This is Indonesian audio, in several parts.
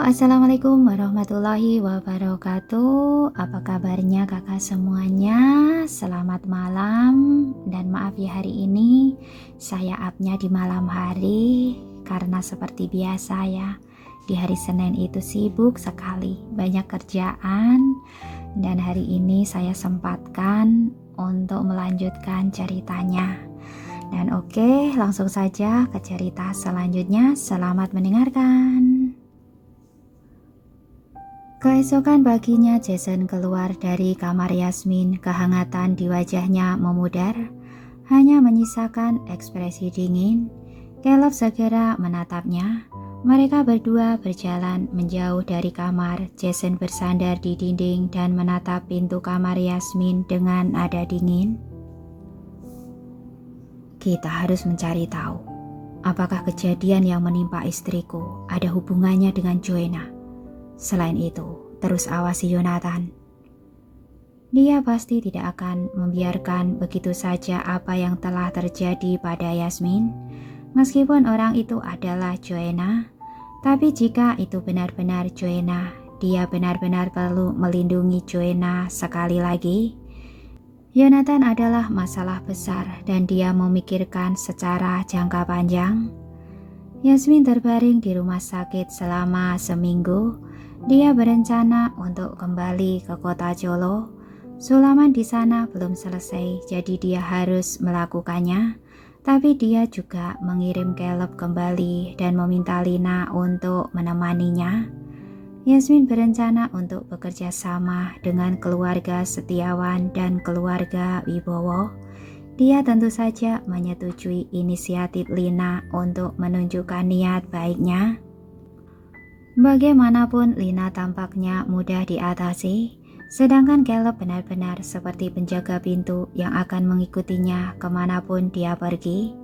Assalamualaikum warahmatullahi wabarakatuh. Apa kabarnya kakak semuanya? Selamat malam. Dan maaf ya, hari ini saya up-nya di malam hari karena seperti biasa ya, di hari Senin itu sibuk sekali, banyak kerjaan. Dan hari ini saya sempatkan untuk melanjutkan ceritanya. Dan oke, langsung saja ke cerita selanjutnya. Selamat mendengarkan. Keesokan paginya Jason keluar dari kamar Yasmin. Kehangatan di wajahnya memudar, hanya menyisakan ekspresi dingin. Caleb segera menatapnya. Mereka berdua berjalan menjauh dari kamar. Jason bersandar di dinding dan menatap pintu kamar Yasmin dengan nada dingin. Kita harus mencari tahu, apakah kejadian yang menimpa istriku ada hubungannya dengan Joanna. Selain itu, terus awasi Yonatan. Dia pasti tidak akan membiarkan begitu saja apa yang telah terjadi pada Yasmin. Meskipun orang itu adalah Joanna, tapi jika itu benar-benar Joanna, dia benar-benar perlu melindungi Joanna sekali lagi. Yonatan adalah masalah besar dan dia memikirkan secara jangka panjang. Yasmin terbaring di rumah sakit selama seminggu. Dia berencana untuk kembali ke kota Jolo. Sulaman di sana belum selesai, jadi dia harus melakukannya. Tapi dia juga mengirim Caleb kembali dan meminta Lina untuk menemaninya. Yasmin berencana untuk bekerja sama dengan keluarga Setiawan dan keluarga Wibowo. Dia tentu saja menyetujui inisiatif Lina untuk menunjukkan niat baiknya. Bagaimanapun Lina tampaknya mudah diatasi, sedangkan Caleb benar-benar seperti penjaga pintu yang akan mengikutinya kemanapun dia pergi.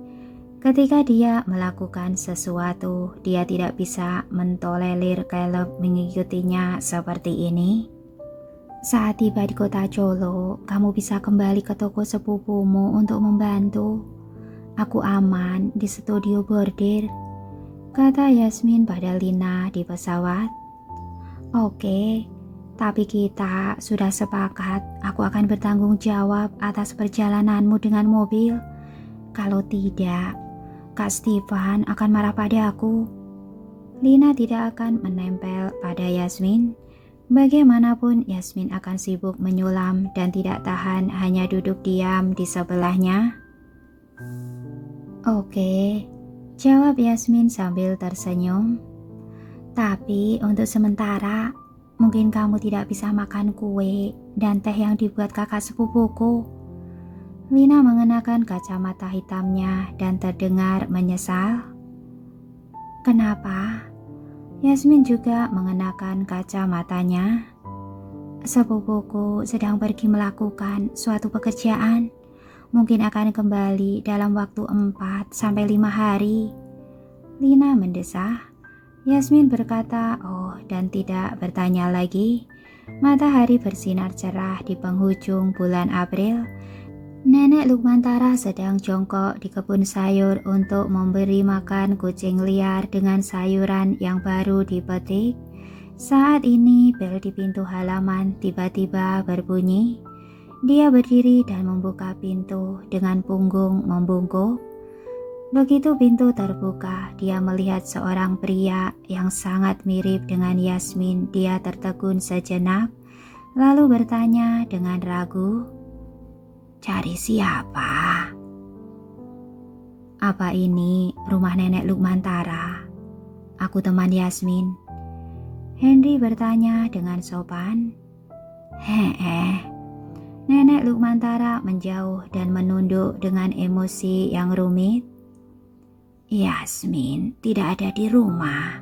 Ketika dia melakukan sesuatu, dia tidak bisa mentolerir Caleb mengikutinya seperti ini. Saat tiba di kota Jolo, kamu bisa kembali ke toko sepupumu untuk membantu. Aku aman di studio bordir, kata Yasmin pada Lina di pesawat. Oke, tapi kita sudah sepakat aku akan bertanggung jawab atas perjalananmu dengan mobil. Kalau tidak, Kak Stefan akan marah pada aku. Lina tidak akan menempel pada Yasmin. Bagaimanapun Yasmin akan sibuk menyulam dan tidak tahan hanya duduk diam di sebelahnya. Oke, jawab Yasmin sambil tersenyum. Tapi untuk sementara, mungkin kamu tidak bisa makan kue dan teh yang dibuat kakak sepupuku. Lina mengenakan kacamata hitamnya dan terdengar menyesal. Kenapa? Yasmin juga mengenakan kacamatanya. Sepupuku sedang pergi melakukan suatu pekerjaan. Mungkin akan kembali dalam waktu 4-5 hari. Lina mendesah. Yasmin berkata oh dan tidak bertanya lagi. Matahari bersinar cerah di penghujung bulan April. Nenek Lukmantara sedang jongkok di kebun sayur untuk memberi makan kucing liar dengan sayuran yang baru dipetik. Saat ini bel di pintu halaman tiba-tiba berbunyi. Dia berdiri dan membuka pintu dengan punggung membungkuk. Begitu pintu terbuka, dia melihat seorang pria yang sangat mirip dengan Yasmin. Dia tertegun sejenak, lalu bertanya dengan ragu, "Cari siapa?" "Apa ini rumah nenek Lukmantara? Aku teman Yasmin." Henry bertanya dengan sopan. Nenek Lukmantara menjauh dan menunduk dengan emosi yang rumit. "Yasmin tidak ada di rumah.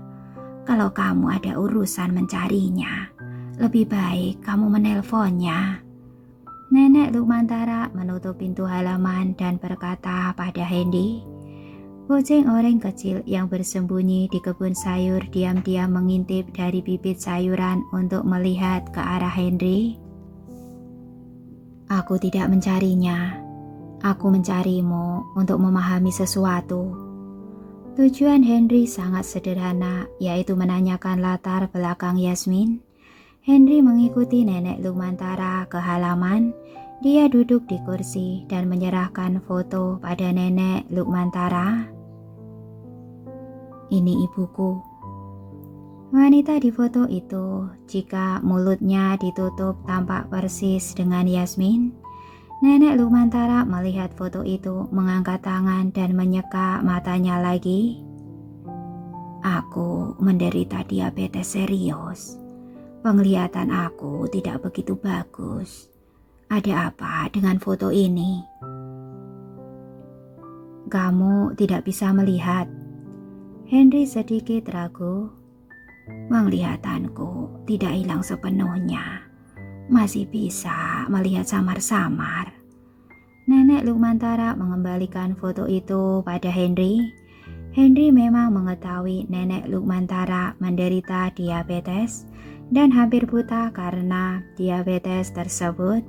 Kalau kamu ada urusan mencarinya, lebih baik kamu menelponnya." Nenek Lukmantara menutup pintu halaman dan berkata pada Hendy. Kucing oranye kecil yang bersembunyi di kebun sayur diam-diam mengintip dari bibit sayuran untuk melihat ke arah Henry. "Aku tidak mencarinya. Aku mencarimu untuk memahami sesuatu." Tujuan Henry sangat sederhana, yaitu menanyakan latar belakang Yasmin. Henry mengikuti nenek Lumantara ke halaman. Dia duduk di kursi dan menyerahkan foto pada nenek Lumantara. Ini ibuku. Wanita di foto itu, jika mulutnya ditutup tampak persis dengan Yasmin. Nenek Lumantara melihat foto itu, mengangkat tangan dan menyeka matanya lagi. Aku menderita diabetes serius. Penglihatan aku tidak begitu bagus. Ada apa dengan foto ini? Kamu tidak bisa melihat. Henry sedikit ragu. Penglihatanku tidak hilang sepenuhnya. Masih bisa melihat samar-samar. Nenek Lumantara mengembalikan foto itu pada Henry. Henry memang mengetahui nenek Lumantara menderita diabetes dan hampir buta karena diabetes tersebut.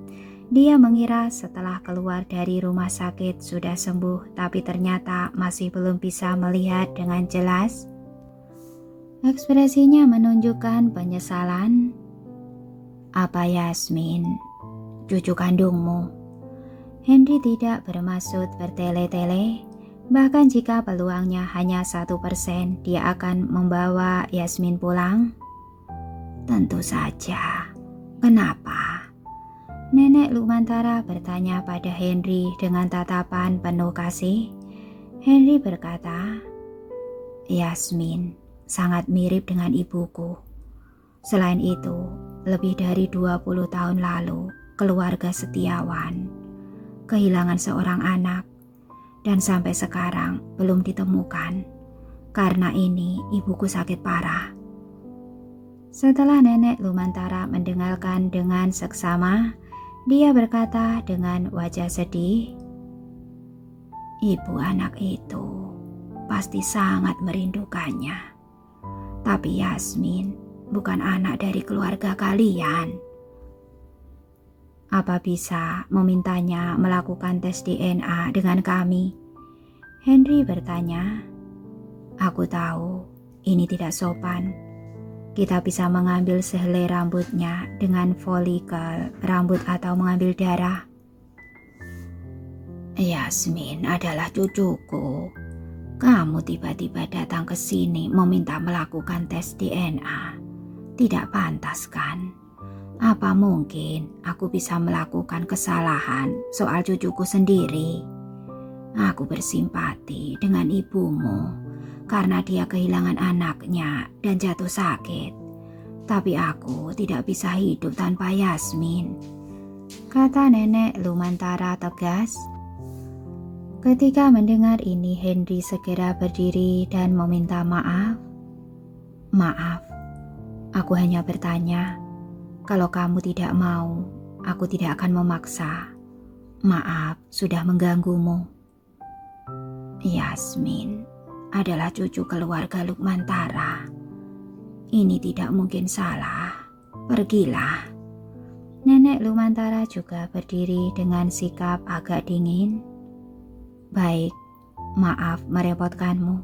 Dia mengira setelah keluar dari rumah sakit sudah sembuh, tapi ternyata masih belum bisa melihat dengan jelas. Ekspresinya menunjukkan penyesalan. Apa Yasmin, cucu kandungmu? Henry tidak bermaksud bertele-tele. Bahkan jika peluangnya hanya 1%, dia akan membawa Yasmin pulang. Tentu saja. Kenapa? Nenek Lumantara bertanya pada Henry dengan tatapan penuh kasih. Henry berkata, Yasmin sangat mirip dengan ibuku. Selain itu, lebih dari 20 tahun lalu, keluarga setiawan kehilangan seorang anak dan sampai sekarang belum ditemukan. Karena ini ibuku sakit parah. Setelah nenek Lumantara mendengarkan dengan seksama, dia berkata dengan wajah sedih, ibu anak itu pasti sangat merindukannya. Tapi Yasmin bukan anak dari keluarga kalian. Apa bisa memintanya melakukan tes DNA dengan kami? Henry bertanya. Aku tahu ini tidak sopan. Kita bisa mengambil sehelai rambutnya dengan folikel rambut atau mengambil darah. Yasmin adalah cucuku. Kamu tiba-tiba datang ke sini meminta melakukan tes DNA. Tidak pantas kan? Apa mungkin aku bisa melakukan kesalahan soal cucuku sendiri? Aku bersimpati dengan ibumu karena dia kehilangan anaknya dan jatuh sakit. Tapi aku tidak bisa hidup tanpa Yasmin, kata nenek Lumantara tegas. Ketika mendengar ini, Henry segera berdiri dan meminta maaf. Maaf, aku hanya bertanya. Kalau kamu tidak mau, aku tidak akan memaksa. Maaf, sudah mengganggumu. Yasmin adalah cucu keluarga Lumantara. Ini tidak mungkin salah. Pergilah. Nenek Lumantara juga berdiri dengan sikap agak dingin. Baik, maaf merepotkanmu.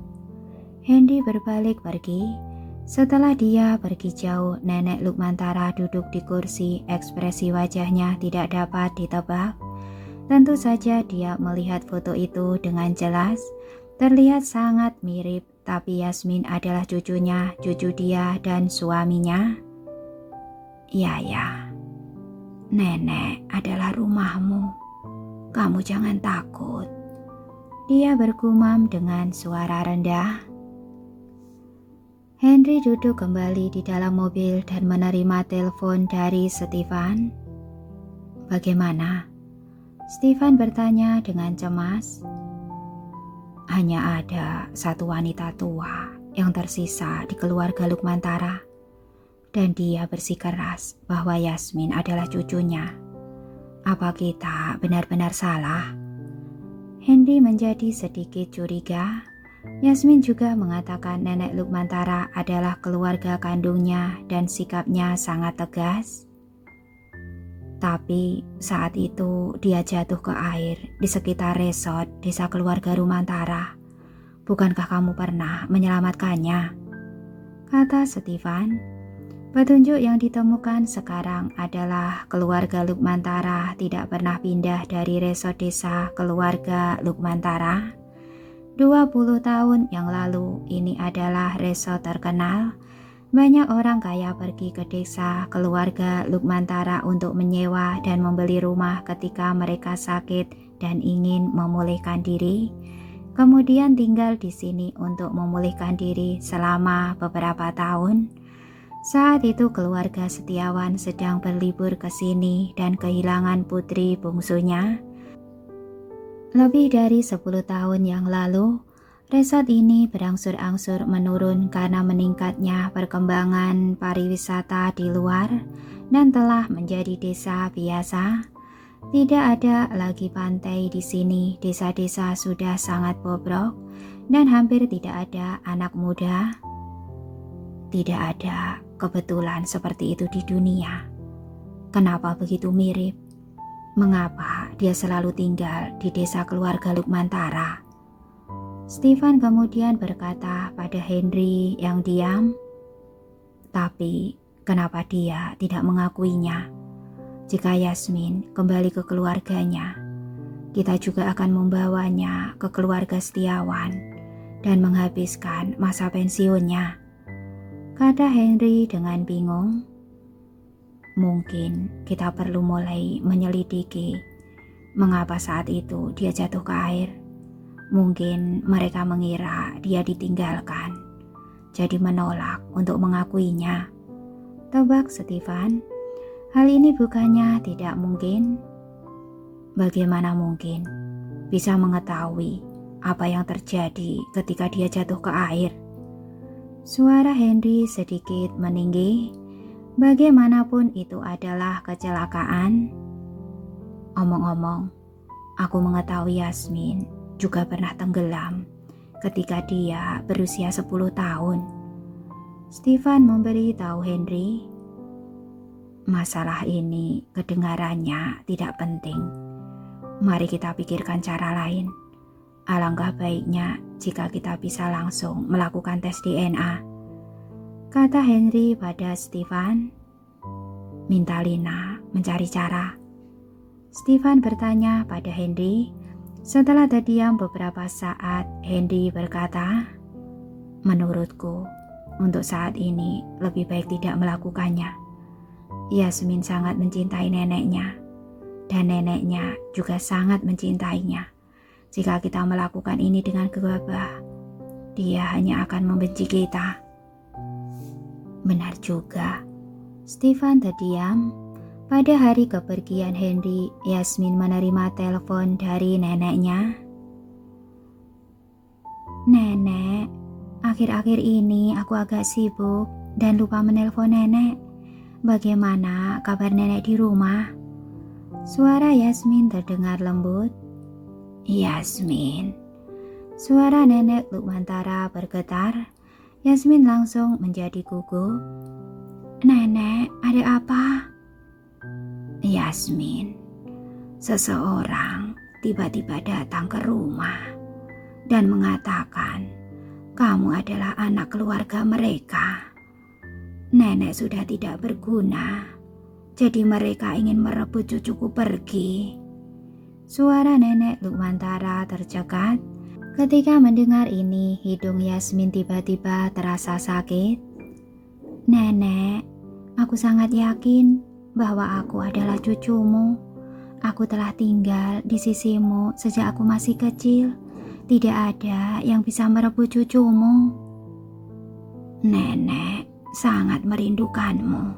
Henry berbalik pergi. Setelah dia pergi jauh, nenek Lumantara duduk di kursi. Ekspresi wajahnya tidak dapat ditebak. Tentu saja dia melihat foto itu dengan jelas. Terlihat sangat mirip, tapi Yasmin adalah cucunya, cucu dia dan suaminya. Ya, nenek adalah rumahmu. Kamu jangan takut. Dia bergumam dengan suara rendah. Henry duduk kembali di dalam mobil dan menerima telepon dari Stefan. Bagaimana? Stefan bertanya dengan cemas. Hanya ada satu wanita tua yang tersisa di keluarga Lumantara, dan dia bersikeras bahwa Yasmin adalah cucunya. Apa kita benar-benar salah? Henry menjadi sedikit curiga. Yasmin juga mengatakan nenek Lumantara adalah keluarga kandungnya dan sikapnya sangat tegas. Tapi saat itu dia jatuh ke air di sekitar resort desa keluarga Lumantara. Bukankah kamu pernah menyelamatkannya? Kata Stefan. Petunjuk yang ditemukan sekarang adalah keluarga Lukmantara tidak pernah pindah dari resort desa keluarga Lukmantara. 20 tahun yang lalu ini adalah resort terkenal. Banyak orang kaya pergi ke desa keluarga Lukmantara untuk menyewa dan membeli rumah ketika mereka sakit dan ingin memulihkan diri. Kemudian tinggal di sini untuk memulihkan diri selama beberapa tahun. Saat itu keluarga Setiawan sedang berlibur ke sini dan kehilangan putri bungsunya. Lebih dari 10 tahun yang lalu, resort ini berangsur-angsur menurun karena meningkatnya perkembangan pariwisata di luar dan telah menjadi desa biasa. Tidak ada lagi pantai di sini, desa-desa sudah sangat bobrok dan hampir tidak ada anak muda. Tidak ada kebetulan seperti itu di dunia. Kenapa begitu mirip? Mengapa dia selalu tinggal di desa keluarga Lukmantara? Stefan kemudian berkata pada Henry yang diam, tapi kenapa dia tidak mengakuinya? Jika Yasmin kembali ke keluarganya, kita juga akan membawanya ke keluarga Setiawan dan menghabiskan masa pensiunnya, kata Henry dengan bingung. Mungkin kita perlu mulai menyelidiki mengapa saat itu dia jatuh ke air. Mungkin mereka mengira dia ditinggalkan, jadi menolak untuk mengakuinya. Tebak Stefan. Hal ini bukannya tidak mungkin. Bagaimana mungkin bisa mengetahui apa yang terjadi ketika dia jatuh ke air? Suara Henry sedikit meninggi. Bagaimanapun itu adalah kecelakaan. Omong-omong, aku mengetahui Yasmin juga pernah tenggelam ketika dia berusia 10 tahun. Stefan memberi tahu Henry. Masalah ini kedengarannya tidak penting. Mari kita pikirkan cara lain. Alangkah baiknya jika kita bisa langsung melakukan tes DNA, kata Henry pada Stefan. Minta Lina mencari cara. Stefan bertanya pada Henry. Setelah terdiam beberapa saat, Henry berkata, menurutku, untuk saat ini lebih baik tidak melakukannya. Yasmin sangat mencintai neneknya, dan neneknya juga sangat mencintainya. Jika kita melakukan ini dengan gegabah, dia hanya akan membenci kita. Benar juga. Stefan terdiam. Pada hari kepergian Henry, Yasmin menerima telepon dari neneknya. Nenek, akhir-akhir ini aku agak sibuk dan lupa menelpon nenek. Bagaimana kabar nenek di rumah? Suara Yasmin terdengar lembut. Yasmin. Suara nenek Lukmantara bergetar. Yasmin langsung menjadi gugup. Nenek, ada apa? Yasmin, seseorang tiba-tiba datang ke rumah dan mengatakan kamu adalah anak keluarga mereka. Nenek sudah tidak berguna, jadi mereka ingin merebut cucuku pergi. Suara nenek Lukmantara tercekat. Ketika mendengar ini, hidung Yasmin tiba-tiba terasa sakit. Nenek, aku sangat yakin bahwa aku adalah cucumu. Aku telah tinggal di sisimu sejak aku masih kecil. Tidak ada yang bisa merebut cucumu. Nenek sangat merindukanmu.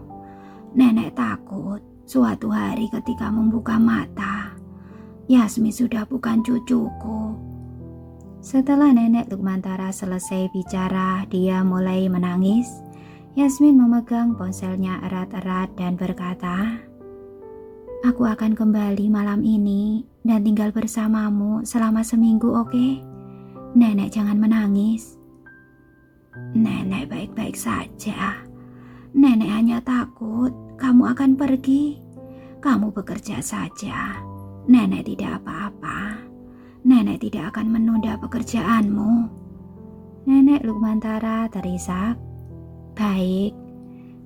Nenek takut suatu hari ketika membuka mata, Yasmin sudah bukan cucuku. Setelah nenek Lukmantara selesai bicara, dia mulai menangis. Yasmin memegang ponselnya erat-erat dan berkata, aku akan kembali malam ini dan tinggal bersamamu selama seminggu, oke? Nenek jangan menangis. Nenek baik-baik saja. Nenek hanya takut kamu akan pergi. Kamu bekerja saja. Nenek tidak apa-apa. Nenek tidak akan menunda pekerjaanmu. Nenek Lukmantara terisak. Baik,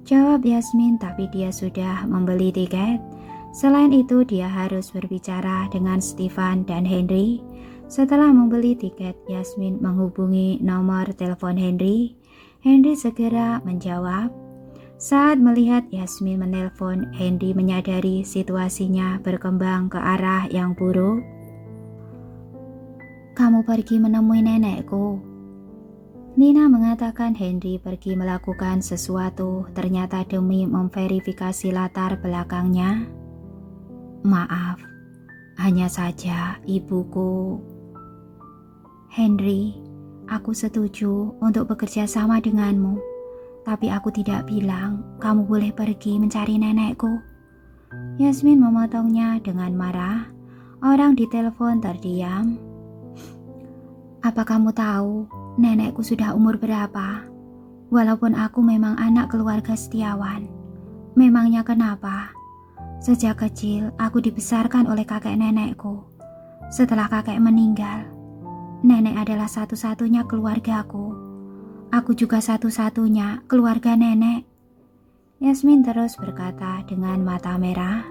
jawab Yasmin, tapi dia sudah membeli tiket. Selain itu dia harus berbicara dengan Stefan dan Henry. Setelah membeli tiket, Yasmin menghubungi nomor telepon Henry. Henry segera menjawab. Saat melihat Yasmin menelpon, Henry menyadari situasinya berkembang ke arah yang buruk. Kamu pergi menemui nenekku. Nina mengatakan Henry pergi melakukan sesuatu, ternyata demi memverifikasi latar belakangnya. Maaf, hanya saja ibuku. Henry, aku setuju untuk bekerja sama denganmu, tapi aku tidak bilang kamu boleh pergi mencari nenekku. Yasmin memotongnya dengan marah. Orang di telepon terdiam. Apa kamu tahu nenekku sudah umur berapa? Walaupun aku memang anak keluarga setiawan. Memangnya kenapa? Sejak kecil aku dibesarkan oleh kakek nenekku. Setelah kakek meninggal, nenek adalah satu-satunya keluargaku. Aku juga satu-satunya keluarga nenek. Yasmin terus berkata dengan mata merah.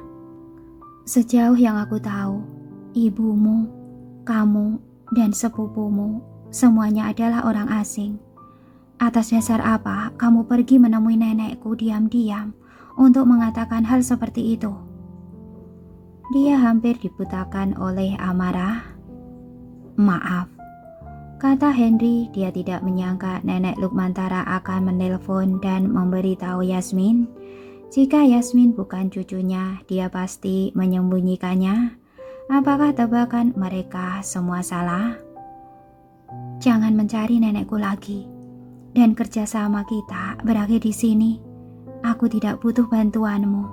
Sejauh yang aku tahu, ibumu, kamu, dan sepupumu semuanya adalah orang asing. Atas dasar apa kamu pergi menemui nenekku diam-diam untuk mengatakan hal seperti itu? Dia hampir dibutakan oleh amarah. Maaf, kata Henry. Dia tidak menyangka nenek Lukmantara akan menelpon dan memberitahu Yasmin. Jika Yasmin bukan cucunya, dia pasti menyembunyikannya. Apakah tebakan mereka semua salah? Jangan mencari nenekku lagi. Dan kerjasama kita berakhir di sini. Aku tidak butuh bantuanmu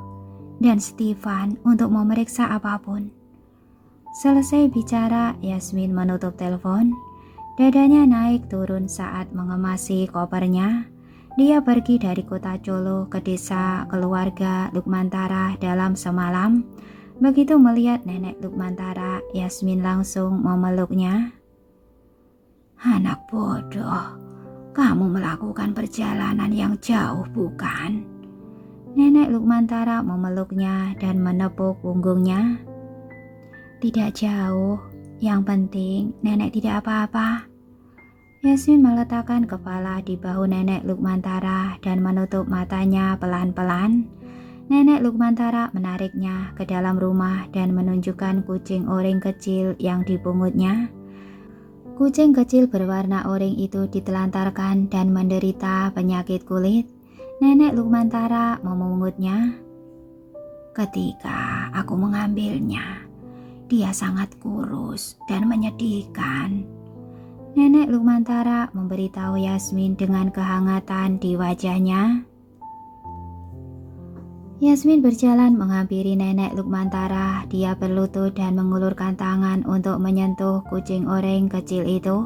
dan Stefan untuk memeriksa apapun. Selesai bicara, Yasmin menutup telepon. Dadanya naik turun saat mengemasi kopernya. Dia pergi dari kota Colo ke desa keluarga Lukmantara dalam semalam. Begitu melihat nenek Lukmantara, Yasmin langsung memeluknya. Anak bodoh, kamu melakukan perjalanan yang jauh bukan? Nenek Lukmantara memeluknya dan menepuk punggungnya. Tidak jauh, yang penting nenek tidak apa-apa. Yasmin meletakkan kepala di bahu nenek Lukmantara dan menutup matanya pelan-pelan. Nenek Lukmantara menariknya ke dalam rumah dan menunjukkan kucing oranye kecil yang dipungutnya. Kucing kecil berwarna oranye itu ditelantarkan dan menderita penyakit kulit. Nenek Lukmantara memungutnya. Ketika aku mengambilnya, dia sangat kurus dan menyedihkan. Nenek Lukmantara memberitahu Yasmin dengan kehangatan di wajahnya. Yasmin berjalan menghampiri nenek Lukmantara. Dia berlutut dan mengulurkan tangan untuk menyentuh kucing oranye kecil itu.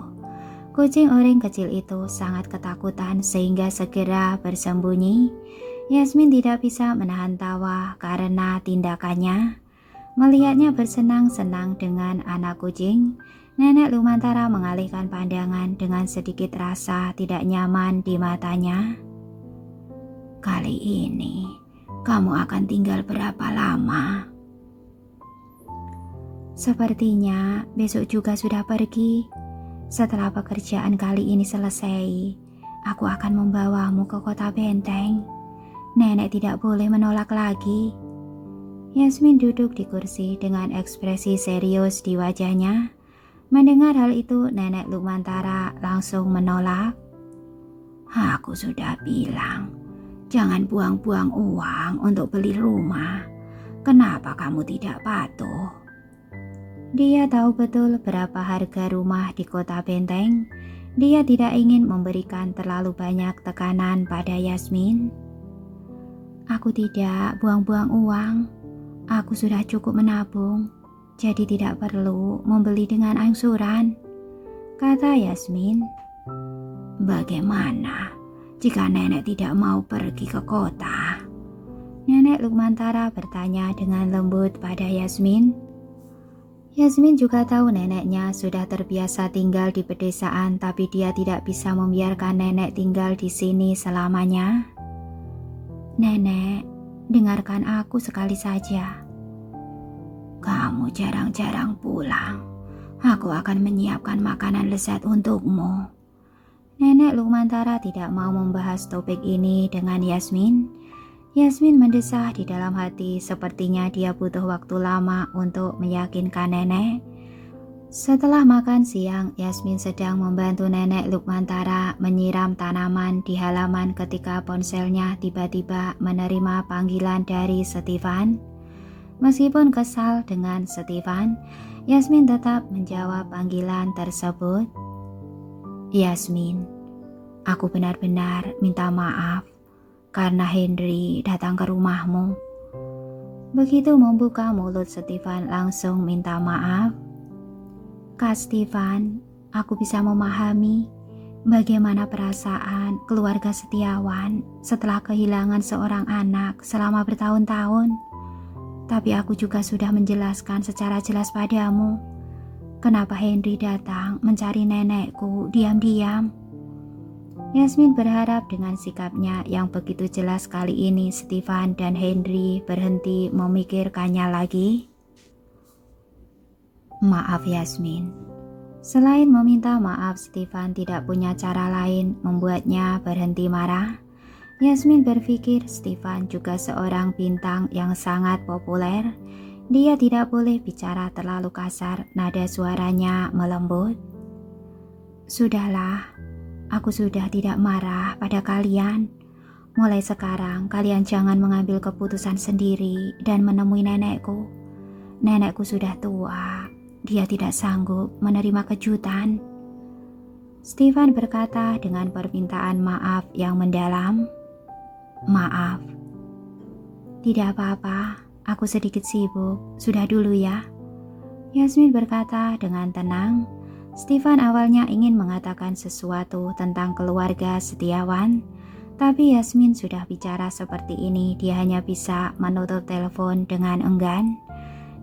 Kucing oranye kecil itu sangat ketakutan sehingga segera bersembunyi. Yasmin tidak bisa menahan tawa karena tindakannya. Melihatnya bersenang-senang dengan anak kucing, nenek Lukmantara mengalihkan pandangan dengan sedikit rasa tidak nyaman di matanya. Kali ini kamu akan tinggal berapa lama? Sepertinya besok juga sudah pergi. Setelah pekerjaan kali ini selesai, aku akan membawamu ke kota Benteng. Nenek tidak boleh menolak lagi. Yasmin duduk di kursi dengan ekspresi serius di wajahnya. Mendengar hal itu, nenek Lukmantara langsung menolak. Aku sudah bilang, jangan buang-buang uang untuk beli rumah. Kenapa kamu tidak patuh? Dia tahu betul berapa harga rumah di kota Benteng. Dia tidak ingin memberikan terlalu banyak tekanan pada Yasmin. Aku tidak buang-buang uang. Aku sudah cukup menabung, jadi tidak perlu membeli dengan angsuran, kata Yasmin. Bagaimana jika nenek tidak mau pergi ke kota? Nenek Lukmantara bertanya dengan lembut pada Yasmin. Yasmin juga tahu neneknya sudah terbiasa tinggal di pedesaan, tapi dia tidak bisa membiarkan nenek tinggal di sini selamanya. Nenek, dengarkan aku sekali saja. Kamu jarang-jarang pulang. Aku akan menyiapkan makanan lezat untukmu. Nenek Lukmantara tidak mau membahas topik ini dengan Yasmin. Yasmin mendesah di dalam hati, sepertinya dia butuh waktu lama untuk meyakinkan nenek. Setelah makan siang, Yasmin sedang membantu nenek Lukmantara menyiram tanaman di halaman ketika ponselnya tiba-tiba menerima panggilan dari Stefan. Meskipun kesal dengan Stefan, Yasmin tetap menjawab panggilan tersebut. Yasmin, aku benar-benar minta maaf karena Henry datang ke rumahmu. Begitu membuka mulut, Stefan langsung minta maaf. Kak Stefan, aku bisa memahami bagaimana perasaan keluarga Setiawan setelah kehilangan seorang anak selama bertahun-tahun. Tapi aku juga sudah menjelaskan secara jelas padamu kenapa Henry datang mencari nenekku diam-diam. Yasmin berharap dengan sikapnya yang begitu jelas kali ini Stefan dan Henry berhenti memikirkannya lagi. Maaf Yasmin. Selain meminta maaf, Stefan tidak punya cara lain membuatnya berhenti marah. Yasmin berpikir Stefan juga seorang bintang yang sangat populer. Dia tidak boleh bicara terlalu kasar, nada suaranya melembut. Sudahlah, aku sudah tidak marah pada kalian. Mulai sekarang kalian jangan mengambil keputusan sendiri dan menemui nenekku. Nenekku sudah tua, dia tidak sanggup menerima kejutan. Stefan berkata dengan permintaan maaf yang mendalam. Maaf. Tidak apa-apa, aku sedikit sibuk, sudah dulu ya. Yasmin berkata dengan tenang. Stefan awalnya ingin mengatakan sesuatu tentang keluarga Setiawan, tapi Yasmin sudah bicara seperti ini, dia hanya bisa menutup telepon dengan enggan.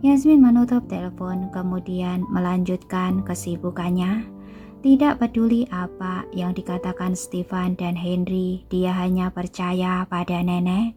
Yasmin menutup telepon kemudian melanjutkan kesibukannya. Tidak peduli apa yang dikatakan Stefan dan Henry, dia hanya percaya pada nenek.